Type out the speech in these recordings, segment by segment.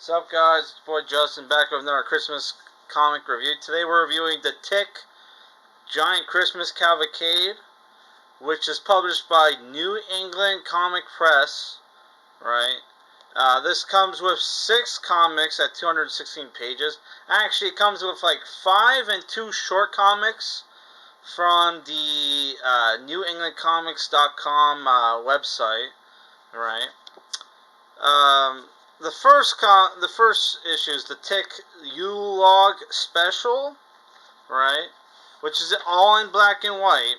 What's up, guys? It's your boy Justin back with another Christmas comic review. Today we're reviewing the Tick Giant Christmas Cavalcade, which is published by New England Comic Press, right? This comes with 6 comics at 216 pages. Actually, it comes with like 5 and 2 short comics from the NewEnglandComics.com website, right? The first issue is the Tick U-Log Special, right? Which is all in black and white.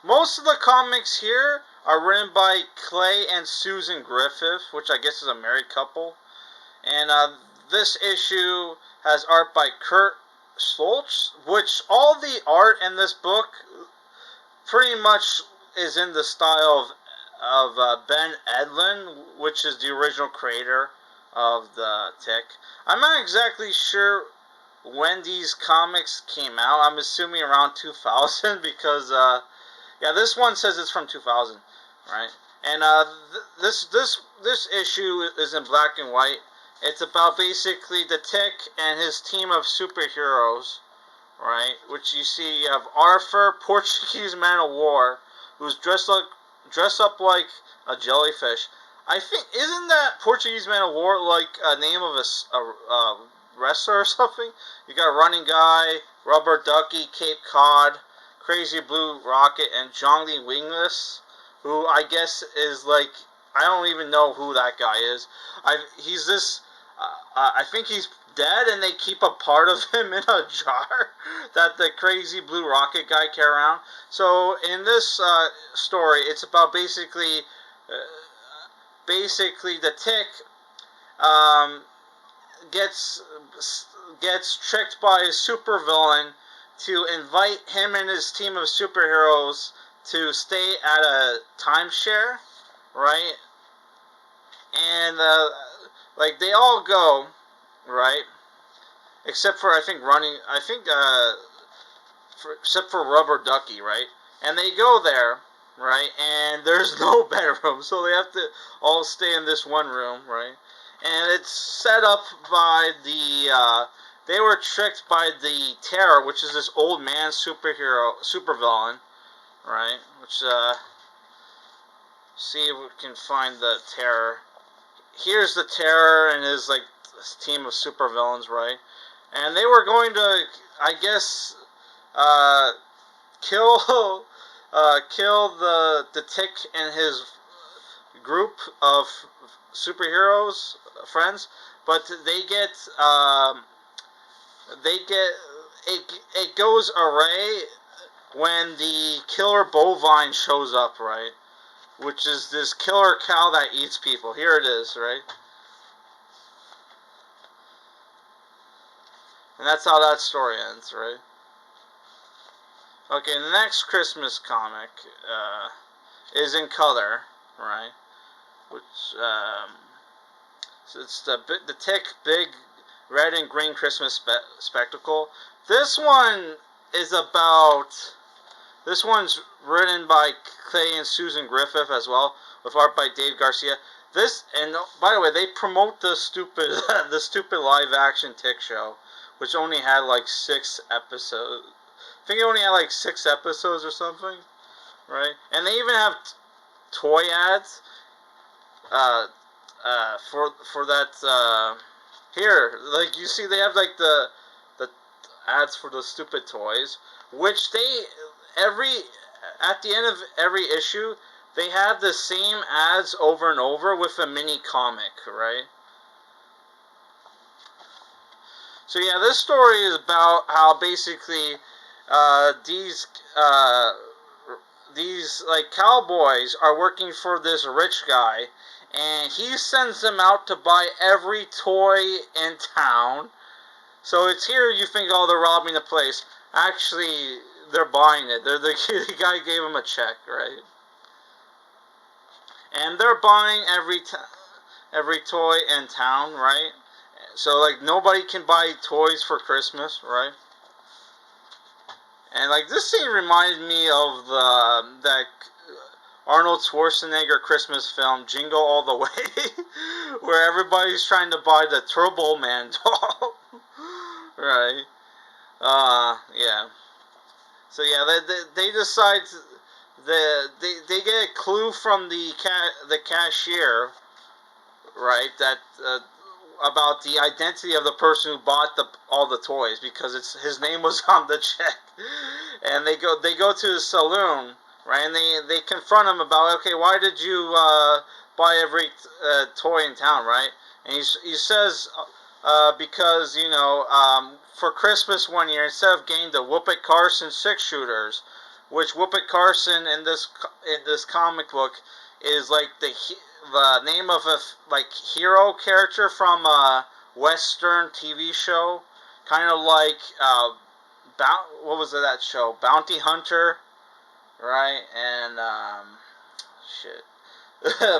Most of the comics here are written by Clay and Susan Griffith, which I guess is a married couple. And this issue has art by Curt Shoultz, which all the art in this book pretty much is in the style of Ben Edlund, which is the original creator of the Tick. I'm not exactly sure when these comics came out. I'm assuming around 2000 because yeah, this one says it's from 2000, right? And this issue is in black and white. It's about basically the Tick and his team of superheroes, right? Which you see, you have Arthur, Portuguese man of war, who's dressed up like a jellyfish. I think, isn't that Portuguese man of war like a name of a wrestler or something? You got Running Guy, Rubber Ducky, Cape Cod, Crazy Blue Rocket, and Jongly Wingless, who I guess is like, I don't even know who that guy is. He's this, I think he's dead, and they keep a part of him in a jar that the Crazy Blue Rocket guy carry around. So in this story, it's about basically the Tick gets tricked by a supervillain to invite him and his team of superheroes to stay at a timeshare, right? And like they all go, right? Except for except for Rubber Ducky, right? And they go there, right? And there's no bedroom, so they have to all stay in this one room, right? And it's set up by they were tricked by the Terror, which is this old man supervillain, right? Which see if we can find the Terror. Here's the Terror and his like team of supervillains, right? And they were going to, I guess, kill the Tick and his group of superheroes friends, but it goes awry when the killer bovine shows up, right? Which is this killer cow that eats people. Here it is, right? And that's how that story ends, right? Okay, the next Christmas comic is in color, right? Which so it's the Tick Big Red and Green Christmas Spectacle. This one's written by Clay and Susan Griffith as well, with art by Dave Garcia. And by the way, they promote the stupid live action Tick show, which only had like 6 episodes. I think it only had like 6 episodes or something, right? And they even have toy ads for that here. Like you see, they have like the ads for the stupid toys, which at the end of every issue, they have the same ads over and over with a mini comic, right? So yeah, this story is about how basically these like cowboys are working for this rich guy, and he sends them out to buy every toy in town. So it's here you think, oh, they're robbing the place. Actually, they're buying it. The guy gave them a check, right? And they're buying every toy in town, right? So like nobody can buy toys for Christmas, right? And like this scene reminded me of Arnold Schwarzenegger Christmas film, Jingle All the Way, where everybody's trying to buy the Turbo Man doll. Right. Yeah. So yeah, they decide they get a clue from the cashier, right? That about the identity of the person who bought all the toys, because his name was on the check, and they go to the saloon, right? And they confront him about, okay, why did you buy every toy in town, right? And he says, because for Christmas one year, instead of getting the Whoop-It Carson 6-shooters, which Whoop-It Carson in this comic book is like the name of a hero character from a Western TV show, kind of like what was that show? Bounty Hunter, right? And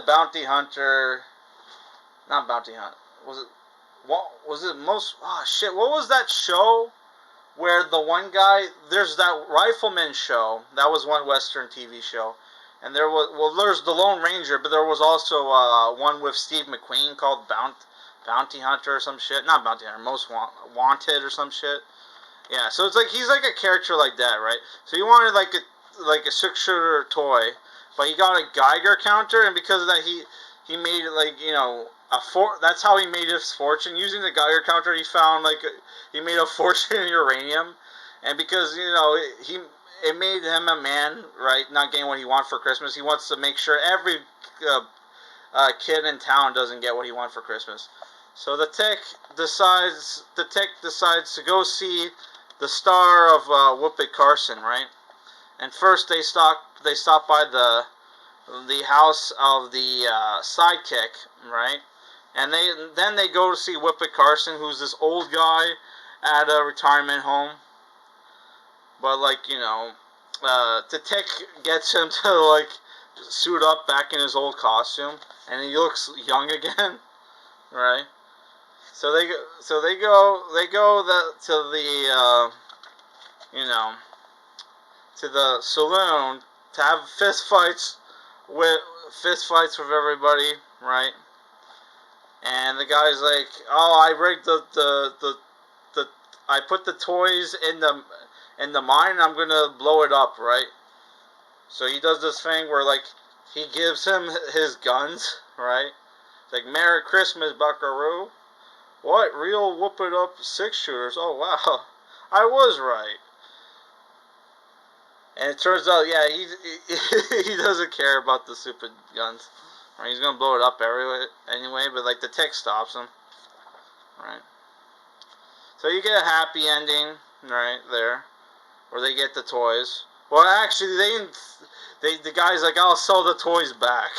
Bounty Hunter, not Bounty Hunter. Was it most? Oh shit! What was that show where the one guy? There's that Rifleman show. That was one Western TV show. And there's the Lone Ranger, but there was also one with Steve McQueen called Bounty Hunter or some shit. Not Bounty Hunter, Most Wanted or some shit. Yeah, so it's like he's like a character like that, right? So he wanted like a 6-shooter toy, but he got a Geiger counter, and because of that, he made that's how he made his fortune using the Geiger counter. He found he made a fortune in uranium, and because it made him a man, right? Not getting what he wants for Christmas. He wants to make sure every kid in town doesn't get what he wants for Christmas. So the tech decides to go see the star of Whoop-It Carson, right? And first they stop by the house of the sidekick, right? And then they go to see Whoop-It Carson, who's this old guy at a retirement home. But the tech gets him to suit up back in his old costume, and he looks young again, right? So they go to the saloon to have fist fights with everybody, right? And the guy's like, "Oh, I rigged I put the toys in the mine, and I'm gonna blow it up, right?" So he does this thing where he gives him his guns, right? It's like, "Merry Christmas, Buckaroo." What? Real whoop-it-up 6-shooters? Oh wow, I was right. And it turns out, yeah, he doesn't care about the stupid guns. Right? He's gonna blow it up anyway, but the tech stops him. Right? So you get a happy ending, right there, where they get the toys. Well, actually, the guy's like, "I'll sell the toys back,"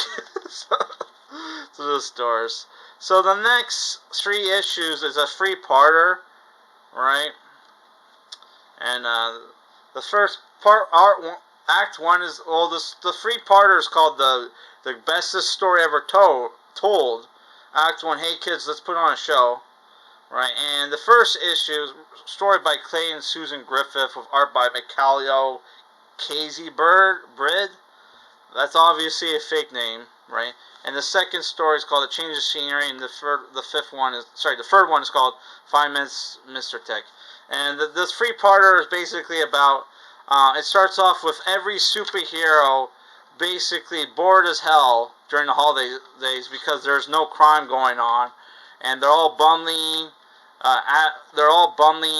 to the stores. So the next 3 issues is a 3-parter, right? And the first part, Act 1 is, well, the 3-parter is called the bestest story ever told. Act 1, hey kids, let's put on a show, right? And the first issue is story by Clay and Susan Griffith with art by Mychailo Kazybrid. That's obviously a fake name, right? And the second story is called A Change of Scenery, and the third one is called 5 Minutes, Mr. Tech. And this 3-parter is basically about, it starts off with every superhero basically bored as hell during the holidays because there's no crime going on, and they're all bundling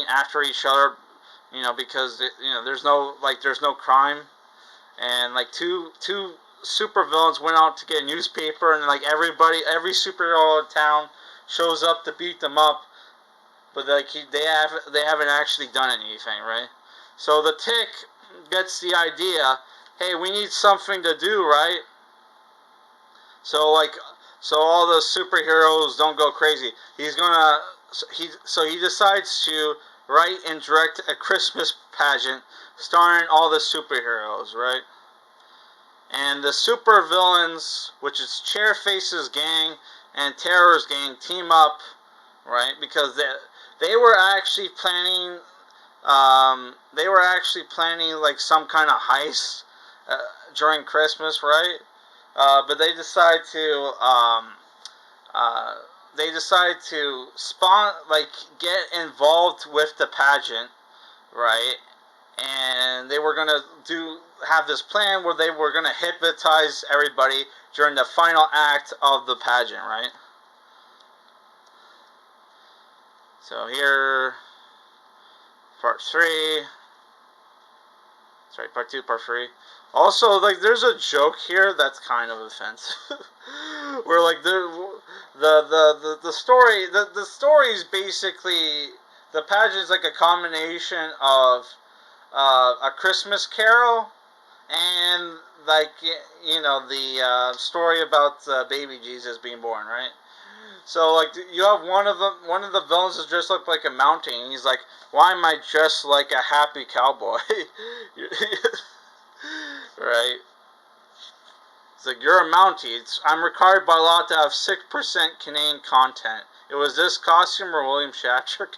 after each other, because there's no crime, and two supervillains went out to get a newspaper, and every superhero in town shows up to beat them up, but they haven't actually done anything, right? So the Tick gets the idea, hey, we need something to do, right? So all the superheroes don't go crazy. He decides to write and direct a Christmas pageant starring all the superheroes, right? And the supervillains, which is Chairface's gang and Terror's gang, team up, right? Because they were actually planning some kind of heist during Christmas, right? But they decide to get involved with the pageant, right? And they were gonna have this plan where they were gonna hypnotize everybody during the final act of the pageant, right? So here, part 3. Sorry, part 2, part 3. Also, like, there's a joke here that's kind of offensive. Where, like, the story is basically, the pageant is like a combination of A Christmas Carol and, like, the story about baby Jesus being born, right? So, like, you have one of the villains is dressed up like a mountain, and he's like, "Why am I dressed like a happy cowboy?" Right? It's like, "You're a Mountie. I'm required by law to have 6% Canadian content. It was this costume or William Shatner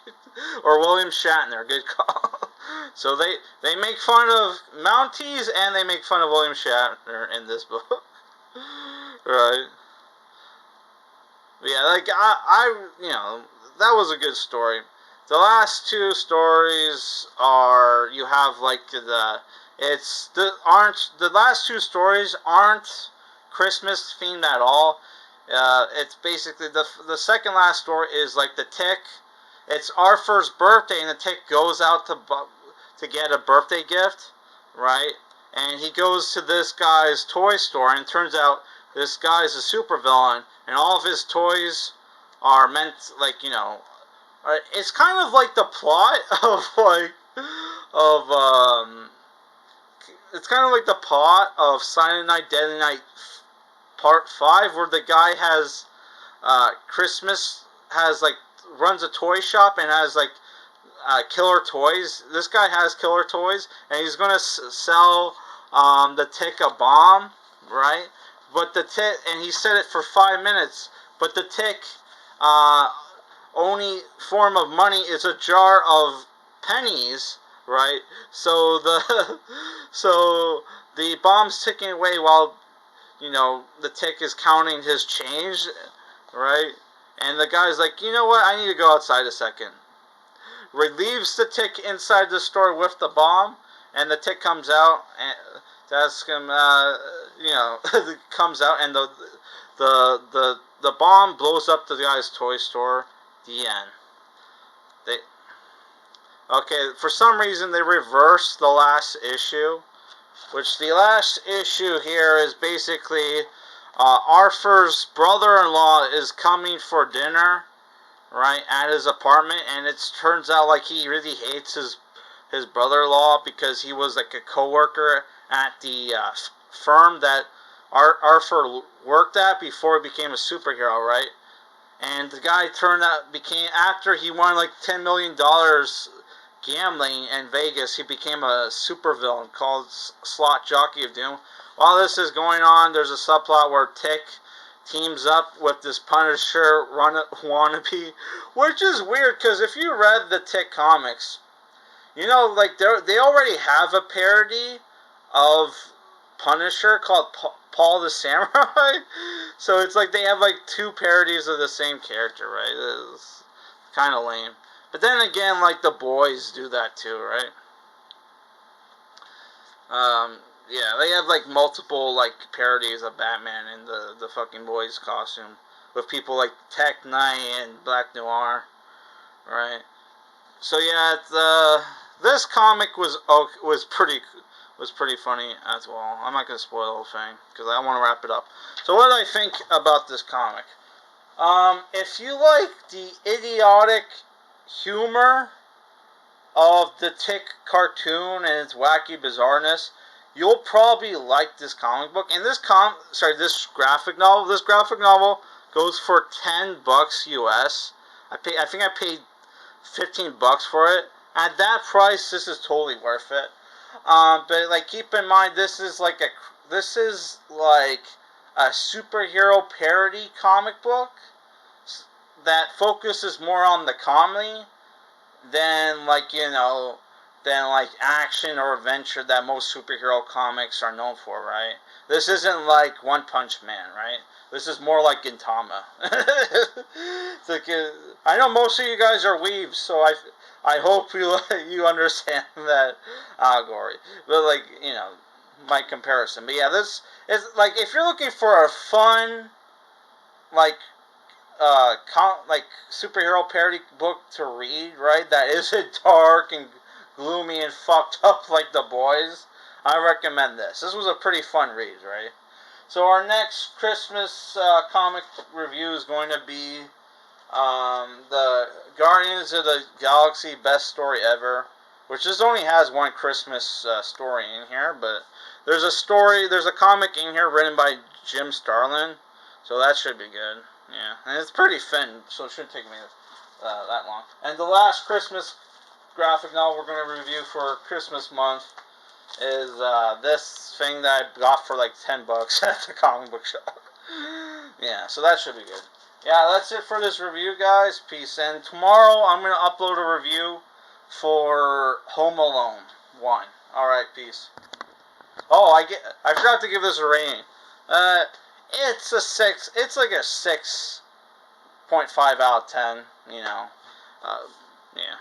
or William Shatner. Good call." So they make fun of Mounties and they make fun of William Shatner in this book, right? Yeah, like that was a good story. The last 2 stories are, you have like the last 2 stories aren't Christmas themed at all. It's basically the second last story is like the Tick. It's Arthur's birthday, and the Tick goes out to get a birthday gift, right? And he goes to this guy's toy store, and it turns out this guy is a supervillain, and all of his toys are meant, like, it's kind of like the plot of, like, it's kind of like the plot of Silent Night, Deadly Night Part 5, where the guy has, runs a toy shop and has, like, killer toys. This guy has killer toys, and he's going to sell, the Tick a bomb, right? But the Tick, and he said it for 5 minutes, but the Tick, only form of money is a jar of pennies, right? So the bomb's ticking away while, the Tick is counting his change, right? And the guy's like, "You know what? I need to go outside a second." Relieves the Tick inside the store with the bomb, and the Tick comes out and to ask him, comes out, and the bomb blows up the guy's toy store. The end. For some reason they reversed the last issue, which the last issue here is basically Arthur's brother-in-law is coming for dinner, right, at his apartment, and it turns out like he really hates his brother-in-law because he was like a co-worker at the firm that Arthur worked at before he became a superhero, right? And the guy after he won like $10 million gambling in Vegas, he became a supervillain called Slot Jockey of Doom. While this is going on, there's a subplot where Tick teams up with this Punisher wannabe, which is weird because if you read the Tick comics, like they already have a parody of Punisher called Paul the Samurai. So it's like they have like 2 parodies of the same character, right? It's kind of lame. But then again, like the boys do that too, right? Yeah, they have like multiple like parodies of Batman in the fucking boys costume with people like Tech Knight and Black Noir, right? So yeah, this comic was pretty funny as well. I'm not gonna spoil the whole thing because I want to wrap it up. So what did I think about this comic? If you like the idiotic humor of the Tick cartoon and its wacky bizarreness, you'll probably like this comic book. And this graphic novel. This graphic novel goes for $10 US. I think I paid $15 for it. At that price, this is totally worth it. But like, keep in mind, this is like a superhero parody comic book that focuses more on the comedy than, like, than like action or adventure that most superhero comics are known for, right? This isn't like One Punch Man, right? This is more like Gintama. It's like, I know most of you guys are weebs, so I hope you understand that allegory. But like, you know, my comparison. But yeah, this is like, if you're looking for a fun like like superhero parody book to read, right? That isn't dark and gloomy and fucked up like The Boys. I recommend this. This was a pretty fun read, right? So our next Christmas comic review is going to be the Guardians of the Galaxy Best Story Ever, which just only has one Christmas story in here, but there's a comic in here written by Jim Starlin, so that should be good. Yeah, and it's pretty thin, so it shouldn't take me that long. And the last Christmas graphic novel we're going to review for Christmas month is this thing that I got for like $10 at the comic book shop. Yeah, so that should be good. Yeah, that's it for this review, guys. Peace. And tomorrow I'm going to upload a review for Home Alone 1. Alright, peace. Oh, I forgot to give this a rating. It's a 6. It's like a 6.5 out of 10, you know. Yeah.